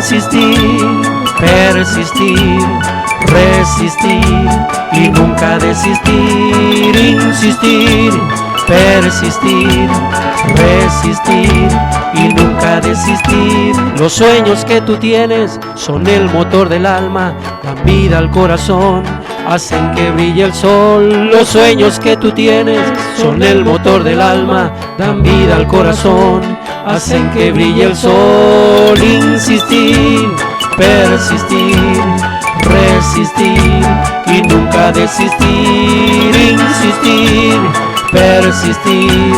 insistir, persistir, resistir y nunca desistir. Insistir, persistir, resistir y nunca desistir. Los sueños que tú tienes son el motor del alma, dan vida al corazón, hacen que brille el sol. Los sueños que tú tienes son el motor del alma, dan vida al corazón, hacen que brille el sol. Insistir, persistir, resistir y nunca desistir. Insistir, persistir,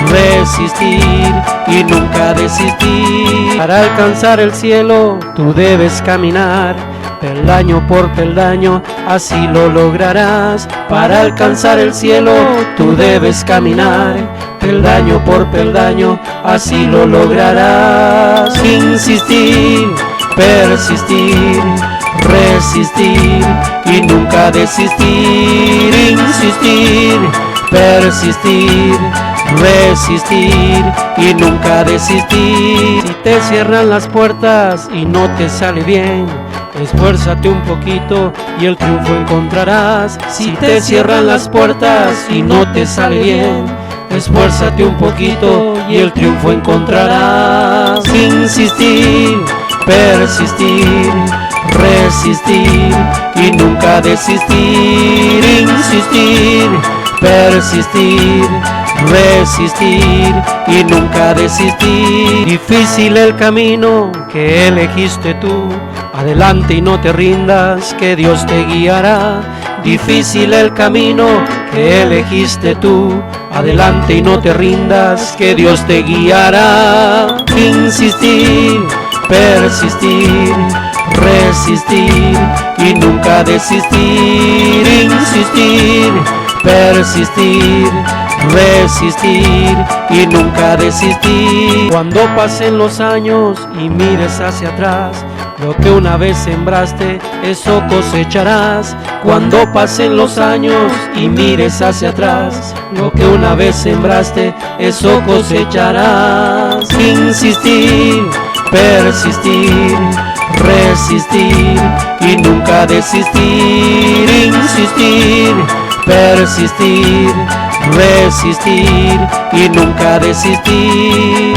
resistir y nunca desistir. Para alcanzar el cielo tú debes caminar peldaño por peldaño, así lo lograrás. Para alcanzar el cielo tú debes caminar peldaño por peldaño, así lo lograrás. Insistir, persistir, resistir y nunca desistir. Insistir, persistir, resistir y nunca desistir. Si te cierran las puertas y no te sale bien, esfuérzate un poquito y el triunfo encontrarás. Si te cierran las puertas y no te sale bien, esfuérzate un poquito y el triunfo encontrarás. Insistir, persistir, resistir y nunca desistir. Insistir, persistir, resistir y nunca desistir. Difícil el camino que elegiste tú, adelante y no te rindas, que Dios te guiará. Difícil el camino que elegiste tú, adelante y no te rindas, que Dios te guiará. Insistir, persistir, resistir y nunca desistir. Insistir, persistir, resistir y nunca desistir. Cuando pasen los años y mires hacia atrás, lo que una vez sembraste, eso cosecharás. Cuando pasen los años y mires hacia atrás, lo que una vez sembraste, eso cosecharás. Insistir, persistir, resistir y nunca desistir. Insistir, persistir, resistir y nunca desistir.